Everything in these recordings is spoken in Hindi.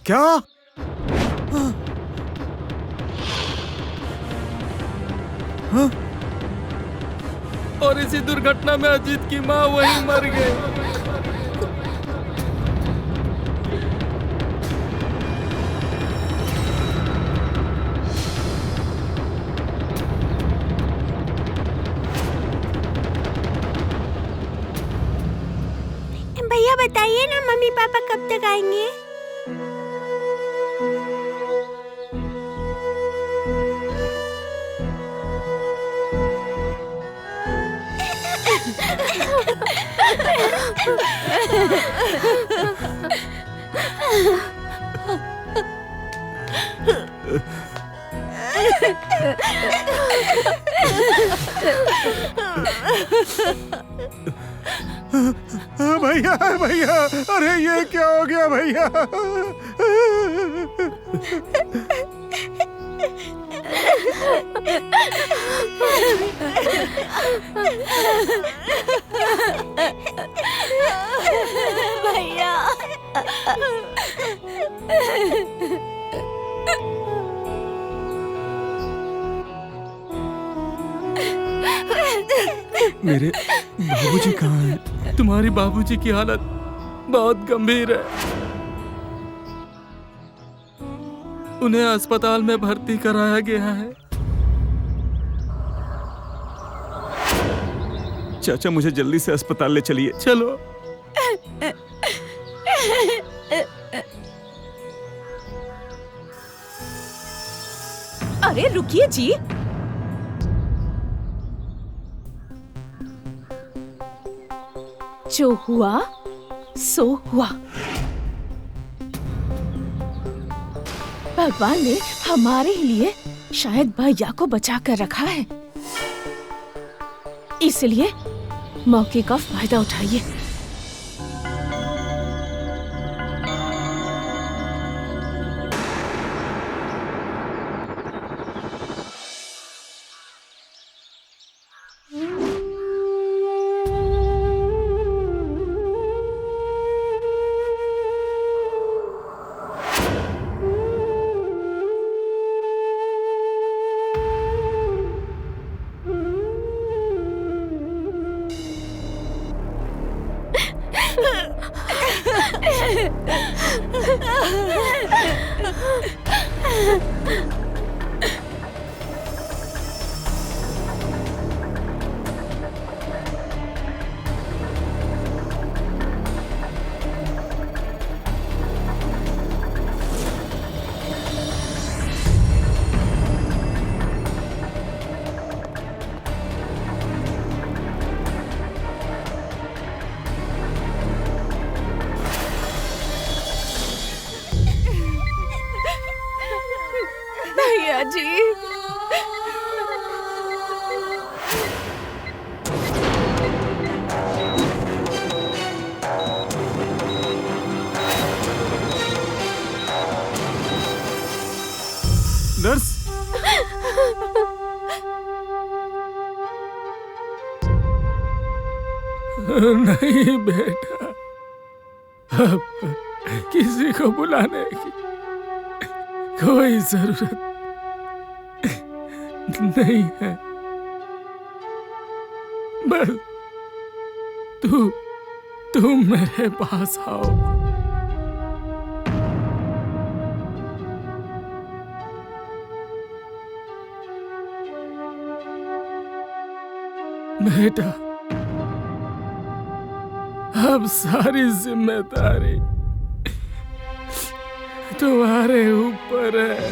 क्या? हाँ? और इसी दुर्घटना में अजीत की माँ वहीं मर गई। भैया बताइए ना, मम्मी पापा कब तक आएंगे? भैया भैया, अरे ये क्या हो गया भैया? भैया मेरे बाबूजी कहाँ हैं? तुम्हारी बाबूजी की हालत बहुत गंभीर है। उन्हें अस्पताल में भर्ती कराया गया है। चाचा मुझे जल्दी से अस्पताल ले चलिए। चलो। अरे रुकिए जी, जो हुआ सो हुआ। भगवान ने हमारे लिए शायद भैया को बचा कर रखा है, इसलिए मौके का फायदा उठाइए। भैया जी, नर्स, नहीं बेटा, अब किसी को बुलाने की कोई जरूरत नहीं है। बस तुम मेरे पास आओ। बेटा, अब सारी जिम्मेदारी तुम्हारे ऊपर है।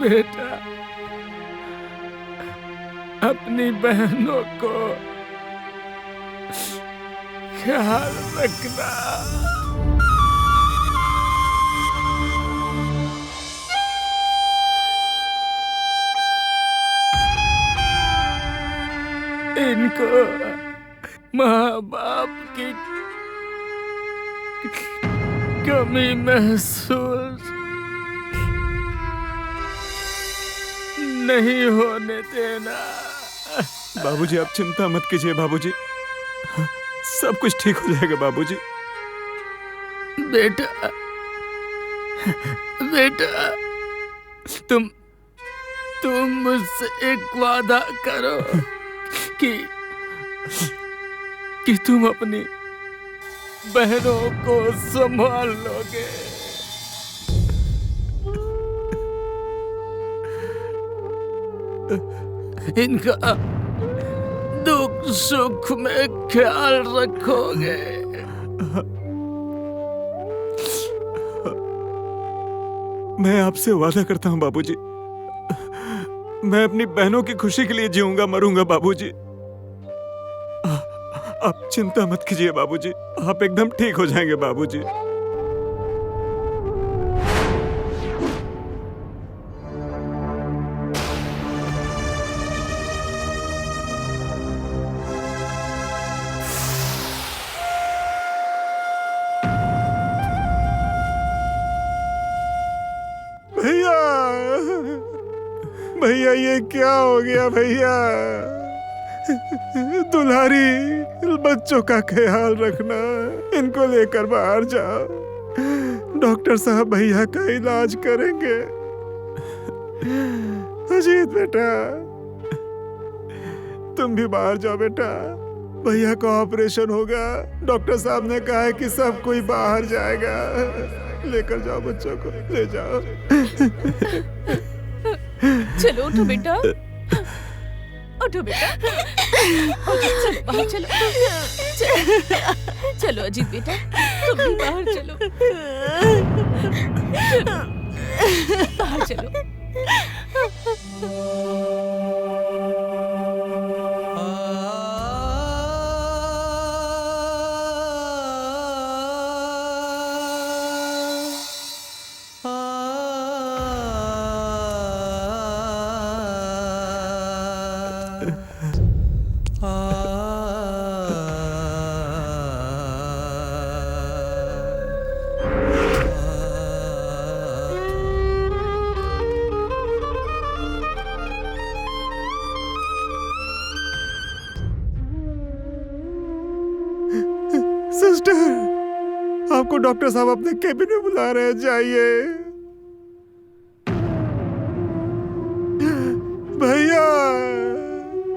बेटा, अपनी बहनों को ख्याल रखना। इनको माँ बाप की कमी महसूस नहीं होने देना। बाबूजी आप चिंता मत कीजिए बाबूजी, सब कुछ ठीक हो जाएगा बाबूजी। बेटा, बेटा, तुम मुझसे एक वादा करो कि तुम अपनी बहनों को संभाल लोगे। इनका दुख सुख में ख्याल रखोगे। मैं आपसे वादा करता हूँ बाबूजी, मैं अपनी बहनों की खुशी के लिए जीऊंगा मरूंगा बाबूजी। आप चिंता मत कीजिए बाबूजी, आप एकदम ठीक हो जाएंगे बाबूजी। भैया, भैया ये क्या हो गया भैया? दुल्हारी, बच्चों का ख्याल रखना, इनको लेकर बाहर जाओ, डॉक्टर साहब भैया का इलाज करेंगे। अजीत बेटा, तुम भी बाहर जाओ बेटा, भैया का ऑपरेशन होगा, डॉक्टर साहब ने कहा है कि सब कोई बाहर जाएगा। लेकर जाओ बच्चों को, ले जाओ। चलो उठो बेटा, उठो बेटा, चलो बाहर चलो, चलो अजीत बेटा, तुम भी बाहर चलो, बाहर चलो। सिस्टर, आपको डॉक्टर साहब अपने केबिन में बुला रहे हैं, जाइए। भैया,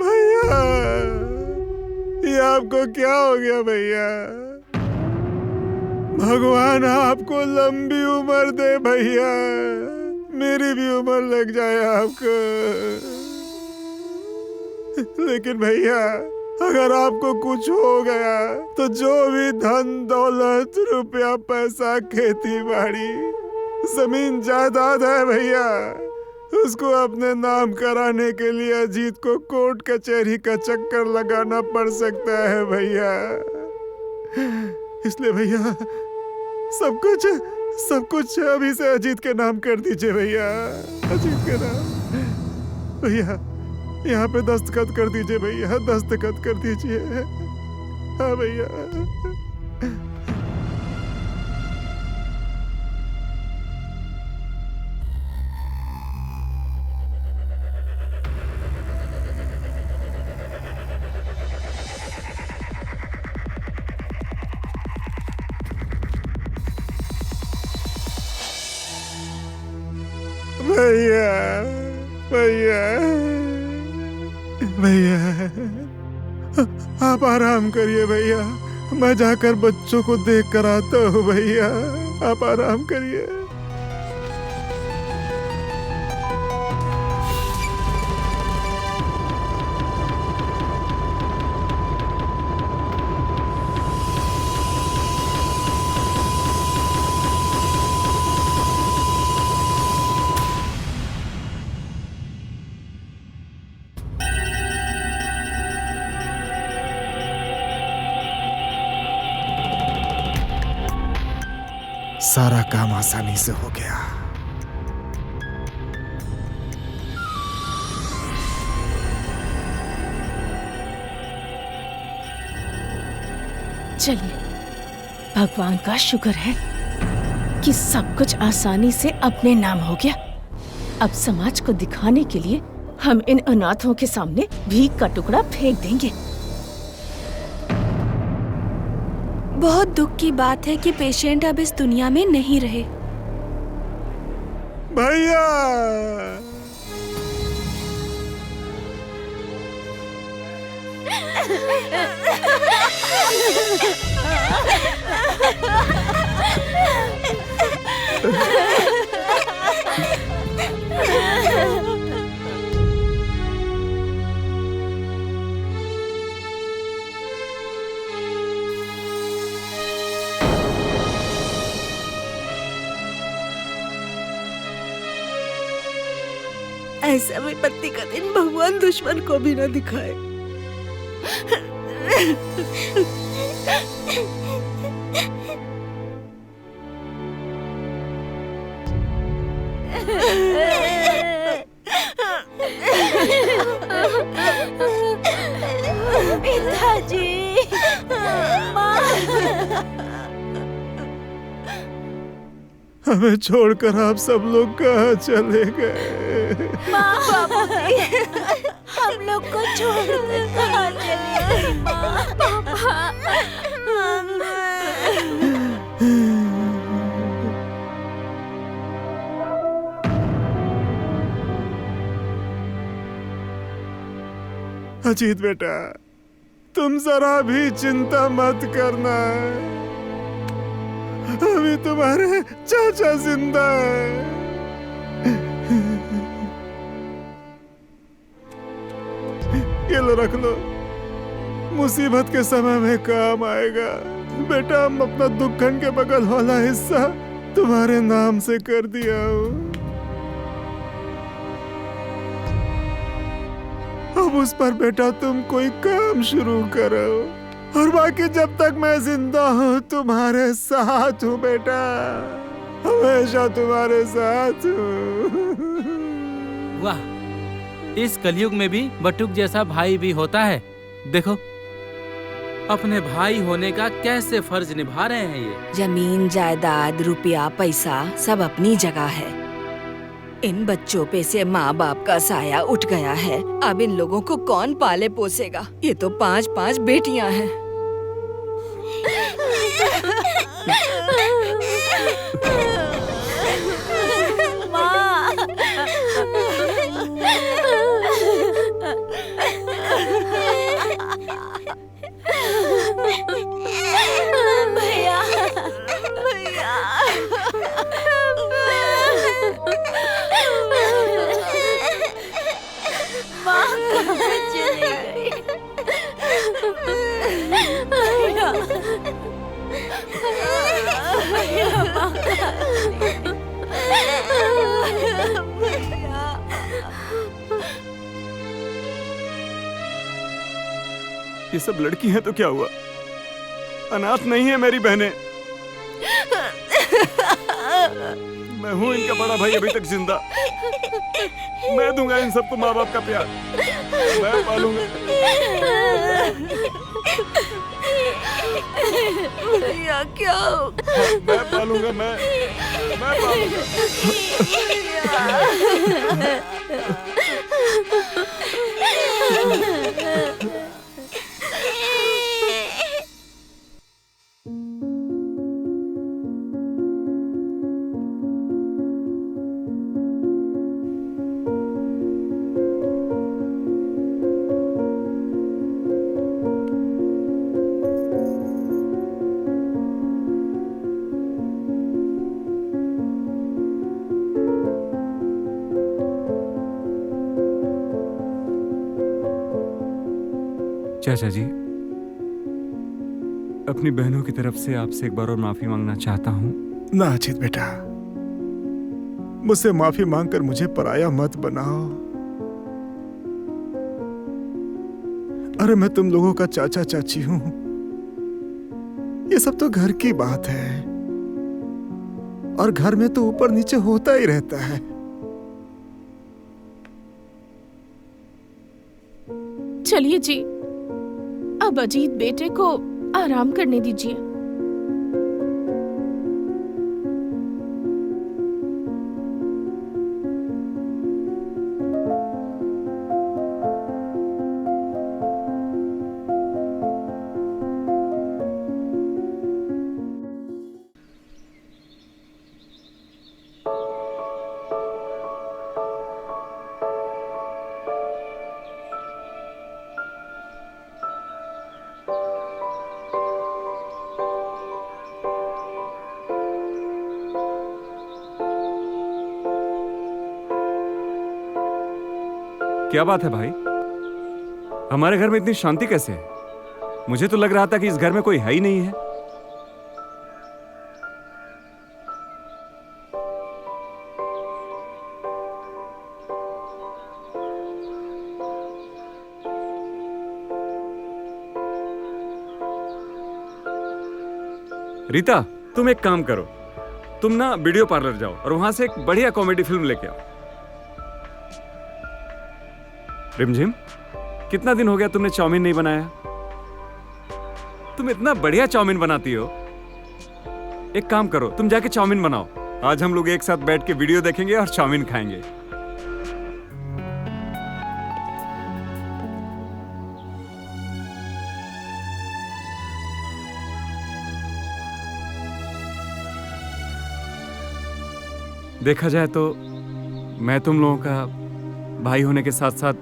भैया, ये आपको क्या हो गया भैया? भगवान आपको लंबी उम्र दे भैया, मेरी भी उम्र लग जाए आपको। लेकिन भैया, अगर आपको कुछ हो गया तो जो भी धन दौलत रुपया पैसा खेती बाड़ी जमीन जायदाद है भैया, उसको अपने नाम कराने के लिए अजीत को कोर्ट कचहरी का चक्कर लगाना पड़ सकता है भैया। इसलिए भैया सब कुछ अभी से अजीत के नाम कर दीजिए भैया, अजीत के नाम। भैया यहाँ पे दस्तखत कर दीजिए भैया, दस्तखत कर दीजिए। हाँ भैया। भैया, भैया, भैया, आप आराम करिए भैया, मैं जाकर बच्चों को देख कर आता हूँ भैया, आप आराम करिए। सारा काम आसानी से हो गया। चलिए, भगवान का शुक्र है कि सब कुछ आसानी से अपने नाम हो गया। अब समाज को दिखाने के लिए हम इन अनाथों के सामने भीख का टुकड़ा फेंक देंगे। बहुत दुख की बात है कि पेशेंट अब इस दुनिया में नहीं रहे। भैया ऐसा विपत्ति का दिन भगवान दुश्मन को भी न दिखाए। पिताजी, हमें छोड़कर आप सब लोग कहाँ चले गए? हम लोग को छोड़कर कहाँ चले गए माँ? पापा, अजीत बेटा, तुम जरा भी चिंता मत करना, अभी तुम्हारे चाचा जिंदा है। ये लो, रख लो, मुसीबत के समय में काम आएगा। बेटा, हम अपना दुख खंड के बगल वाला हिस्सा तुम्हारे नाम से कर दिया हूँ। अब उस पर बेटा तुम कोई काम शुरू करो, और बाकी जब तक मैं जिंदा हूँ तुम्हारे साथ हूँ बेटा, हमेशा तुम्हारे साथ हूँ। वाह, इस कलयुग में भी बटुक जैसा भाई भी होता है। देखो अपने भाई होने का कैसे फर्ज निभा रहे हैं ये। जमीन जायदाद रुपया पैसा सब अपनी जगह है। इन बच्चों पे से माँ बाप का साया उठ गया है। अब इन लोगों को कौन पाले पोसेगा? ये तो 5-5 बेटियां हैं। भैया, भैया, माँ कहाँ चली गई? भैया, भैया, माँ कहाँ चली गई? भैया, ये सब लड़की हैं तो क्या हुआ? अनाथ नहीं है मेरी बहनें। मैं हूं इनका बड़ा भाई, अभी तक जिंदा। मैं दूंगा इन सबको माँ बाप का प्यार, मैं पालूंगा। भैया क्या हो? मैं पालूंगा, मैं पालूंगा। चाचा जी, अपनी बहनों की तरफ से आपसे एक बार और माफी मांगना चाहता हूँ। ना अजीत बेटा, मुझसे माफी मांगकर मुझे पराया मत बनाओ। अरे मैं तुम लोगों का चाचा चाची हूं, ये सब तो घर की बात है, और घर में तो ऊपर नीचे होता ही रहता है। चलिए जी, अब अजीत बेटे को आराम करने दीजिए। क्या बात है भाई? हमारे घर में इतनी शांति कैसे है? मुझे तो लग रहा था कि इस घर में कोई है ही नहीं है। रीता, तुम एक काम करो, तुम ना वीडियो पार्लर जाओ और वहां से एक बढ़िया कॉमेडी फिल्म लेके आओ। रिमझिम, कितना दिन हो गया तुमने चाउमीन नहीं बनाया? तुम इतना बढ़िया चाउमीन बनाती हो। एक काम करो, तुम जाके चाउमीन बनाओ। आज हम लोग एक साथ बैठ के वीडियो देखेंगे और चाउमीन खाएंगे। देखा जाए तो मैं तुम लोगों का भाई होने के साथ साथ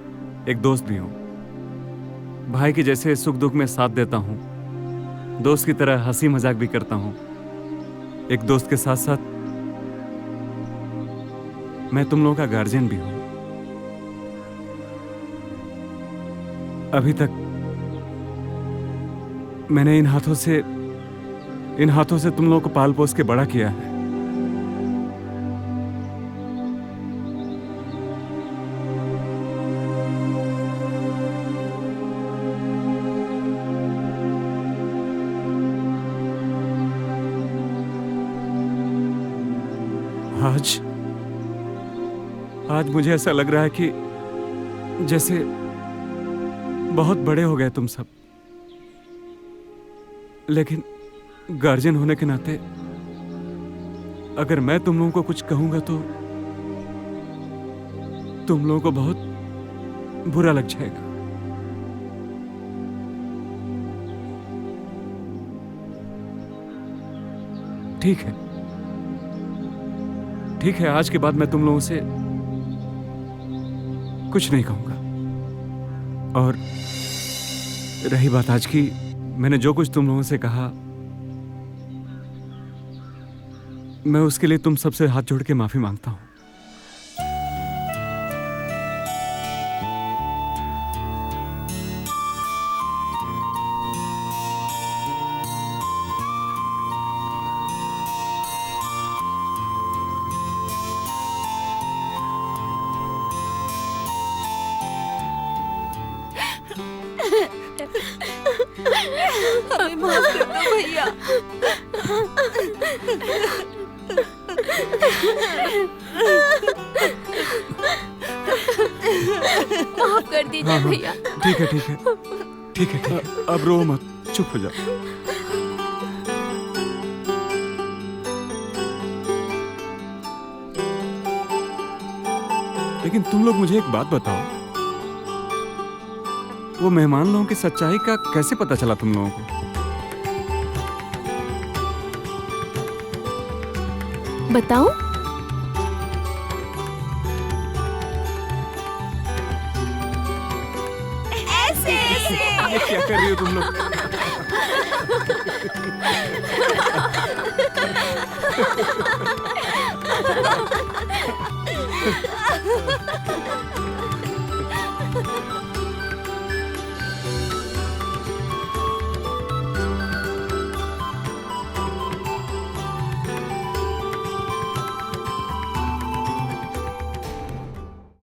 एक दोस्त भी हूं। भाई के जैसे सुख दुख में साथ देता हूं, दोस्त की तरह हंसी मजाक भी करता हूं। एक दोस्त के साथ साथ मैं तुम लोगों का गार्जियन भी हूं। अभी तक मैंने इन हाथों से तुम लोगों को पाल पोस के बड़ा किया है। आज मुझे ऐसा लग रहा है कि जैसे बहुत बड़े हो गए तुम सब, लेकिन गार्जियन होने के नाते अगर मैं तुम लोगों को कुछ कहूंगा तो तुम लोगों को बहुत बुरा लग जाएगा। ठीक है, आज के बाद मैं तुम लोगों से कुछ नहीं कहूंगा। और रही बात आज की, मैंने जो कुछ तुम लोगों से कहा, मैं उसके लिए तुम सबसे हाथ जोड़ के माफी मांगता हूं। हमें माफ कर दो भैया। माफ कर दीजिए भैया। ठीक है। अब रो मत, चुप हो जाओ। लेकिन तुम लोग मुझे एक बात बताओ, वो मेहमान लोगों की सच्चाई का कैसे पता चला तुम लोगों को? बताऊं? ऐसे ये क्या कर रही हो तुम लोग?